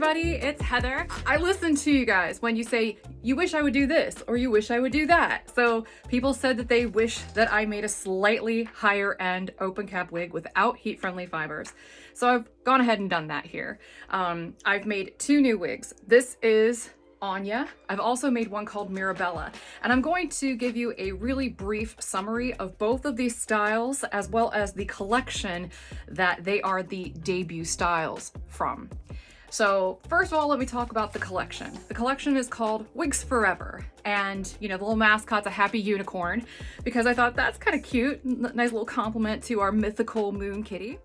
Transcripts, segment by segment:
everybody, it's Heather. I listen to you guys when you say, you wish I would do this, or you wish I would do that. So people said that they wish that I made a slightly higher end open cap wig without heat friendly fibers. So I've gone ahead and done that here. I've made 2 new wigs. This is Anya. I've also made one called Mirabella, and I'm going to give you a really brief summary of both of these styles as well as the collection that they are the debut styles from. So first of all, let me talk about the collection. The collection is called Wigs Forever, and you know, the little mascot's a happy unicorn because I thought that's kind of cute. Nice little compliment to our mythical moon kitty.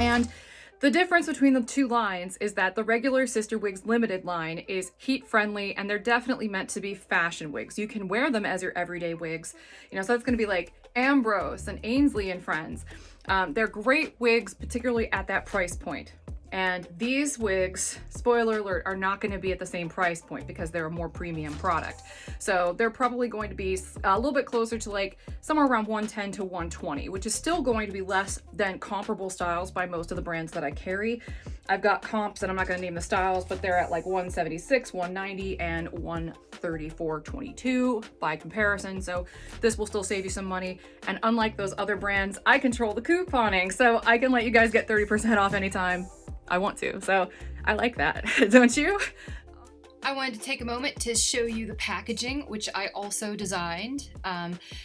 And the difference between the 2 lines is that the regular Sister Wigs Limited line is heat friendly, and they're definitely meant to be fashion wigs. You can wear them as your everyday wigs, you know, so that's going to be like Ambrose and Ainsley and Friends. They're great wigs, particularly at that price point. And these wigs, spoiler alert, are not going to be at the same price point because they're a more premium product. So they're probably going to be a little bit closer to like somewhere around 110 to 120, which is still going to be less than comparable styles by most of the brands that I carry. I've got comps, and I'm not going to name the styles, but they're at like 176, 190, and 134.22 by comparison. So this will still save you some money. And unlike those other brands, I control the couponing, so I can let you guys get 30% off anytime I want to. So I like that, don't you? I wanted to take a moment to show you the packaging, which I also designed.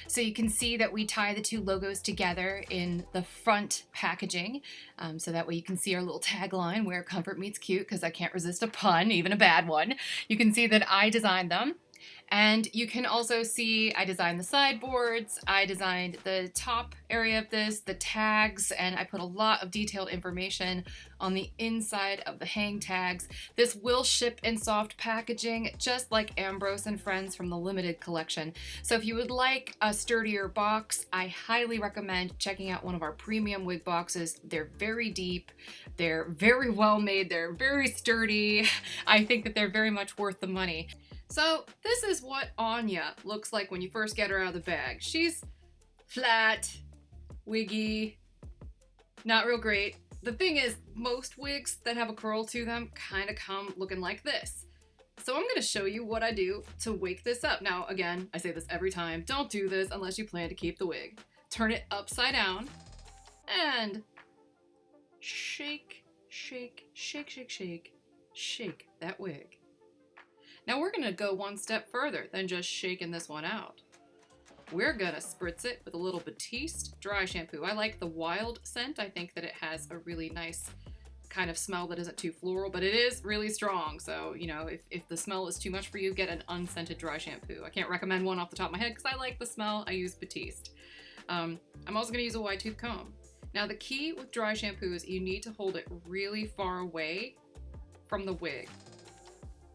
So you can see that we tie the 2 logos together in the front packaging. So that way you can see our little tagline, where comfort meets cute, because I can't resist a pun, even a bad one. You can see that I designed them. And you can also see I designed the sideboards, I designed the top area of this, the tags, and I put a lot of detailed information on the inside of the hang tags. This will ship in soft packaging, just like Ambrose and Friends from the limited collection. So if you would like a sturdier box, I highly recommend checking out one of our premium wig boxes. They're very deep, they're very well made, they're very sturdy. I think that they're very much worth the money. So this is what Anya looks like when you first get her out of the bag. She's flat, wiggy, not real great. The thing is, most wigs that have a curl to them kind of come looking like this. So I'm going to show you what I do to wake this up. Now, again, I say this every time, don't do this unless you plan to keep the wig. Turn it upside down and shake, shake, shake, shake, shake, shake that wig. Now we're gonna go one step further than just shaking this one out. We're gonna spritz it with a little Batiste dry shampoo. I like the wild scent. I think that it has a really nice kind of smell that isn't too floral, but it is really strong. So, you know, if the smell is too much for you, get an unscented dry shampoo. I can't recommend one off the top of my head because I like the smell. I use Batiste. I'm also gonna use a wide tooth comb. Now the key with dry shampoo is you need to hold it really far away from the wig.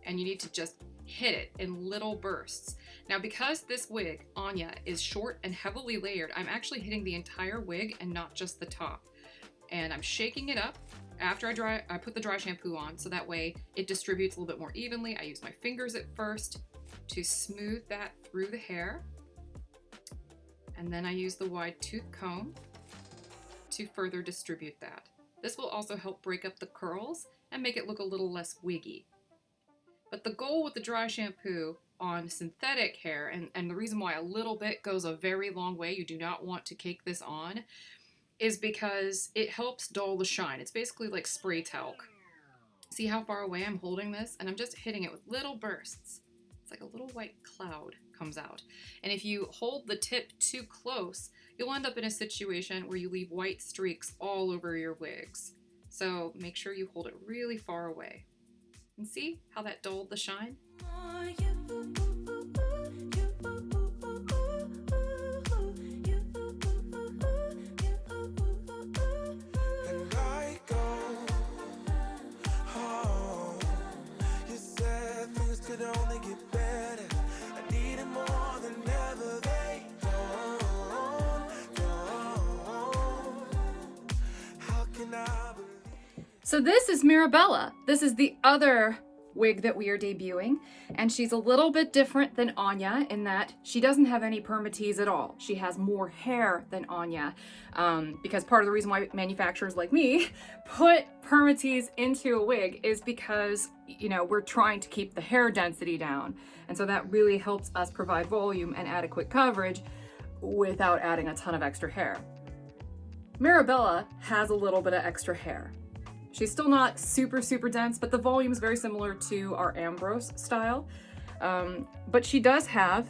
And you need to just hit it in little bursts. Now, because this wig, Anya, is short and heavily layered, I'm actually hitting the entire wig and not just the top. And I'm shaking it up after I put the dry shampoo on, so that way it distributes a little bit more evenly. I use my fingers at first to smooth that through the hair. And then I use the wide tooth comb to further distribute that. This will also help break up the curls and make it look a little less wiggy. But the goal with the dry shampoo on synthetic hair, and the reason why a little bit goes a very long way, you do not want to cake this on, is because it helps dull the shine. It's basically like spray talc. See how far away I'm holding this? And I'm just hitting it with little bursts. It's like a little white cloud comes out. And if you hold the tip too close, you'll end up in a situation where you leave white streaks all over your wigs. So make sure you hold it really far away. And see how that dulled the shine? So this is Mirabella. This is the other wig that we are debuting, and she's a little bit different than Anya in that she doesn't have any permatease at all. She has more hair than Anya, because part of the reason why manufacturers like me put permatease into a wig is because, you know, we're trying to keep the hair density down, and so that really helps us provide volume and adequate coverage without adding a ton of extra hair. Mirabella has a little bit of extra hair. She's still not super dense, but the volume is very similar to our Ambrose style. But she does have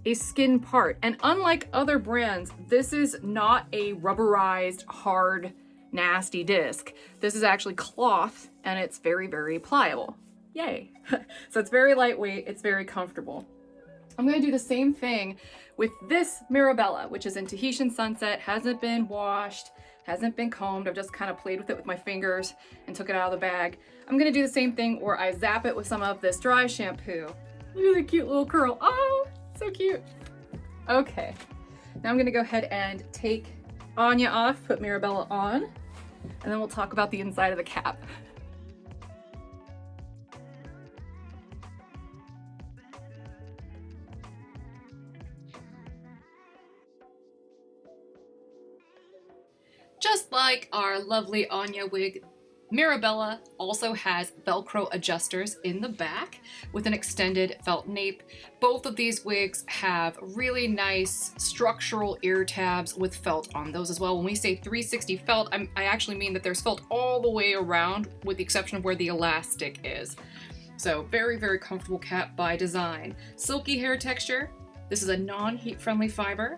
a skin part. And unlike other brands, this is not a rubberized, hard, nasty disc. This is actually cloth, and it's very pliable. Yay. So it's very lightweight, it's very comfortable. I'm gonna do the same thing with this Mirabella, which is in Tahitian Sunset, hasn't been washed, hasn't been combed. I've just kind of played with it with my fingers and took it out of the bag. I'm gonna do the same thing where I zap it with some of this dry shampoo. Look at the cute little curl. Oh, so cute. Okay, now I'm gonna go ahead and take Anya off, put Mirabella on, and then we'll talk about the inside of the cap. Just like our lovely Anya wig, Mirabella also has Velcro adjusters in the back with an extended felt nape. Both of these wigs have really nice structural ear tabs with felt on those as well. When we say 360 felt, I actually mean that there's felt all the way around with the exception of where the elastic is. So very comfortable cap by design. Silky hair texture. This is a non-heat friendly fiber.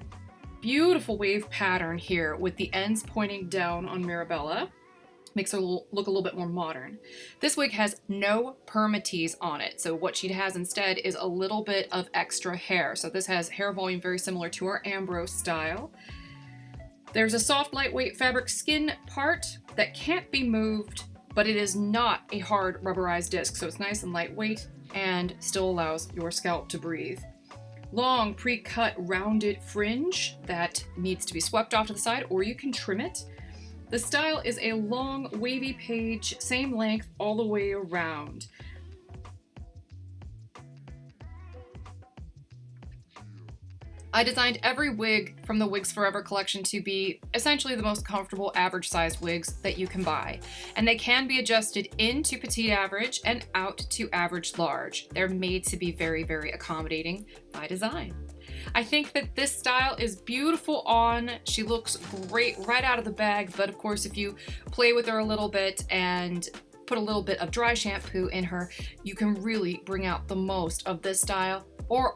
Beautiful wave pattern here with the ends pointing down on Mirabella. Makes her look a little bit more modern. This wig has no permatease on it, so what she has instead is a little bit of extra hair. So this has hair volume very similar to our Ambrose style. There's a soft, lightweight fabric skin part that can't be moved, but it is not a hard rubberized disc, so it's nice and lightweight and still allows your scalp to breathe. Long pre-cut rounded fringe that needs to be swept off to the side, or you can trim it. The style is a long wavy page, same length all the way around. I designed every wig from the Wigs Forever collection to be essentially the most comfortable average sized wigs that you can buy. And they can be adjusted into petite average and out to average large. They're made to be very accommodating by design. I think that this style is beautiful on. She looks great right out of the bag, but of course if you play with her a little bit and put a little bit of dry shampoo in her, you can really bring out the most of this style. Or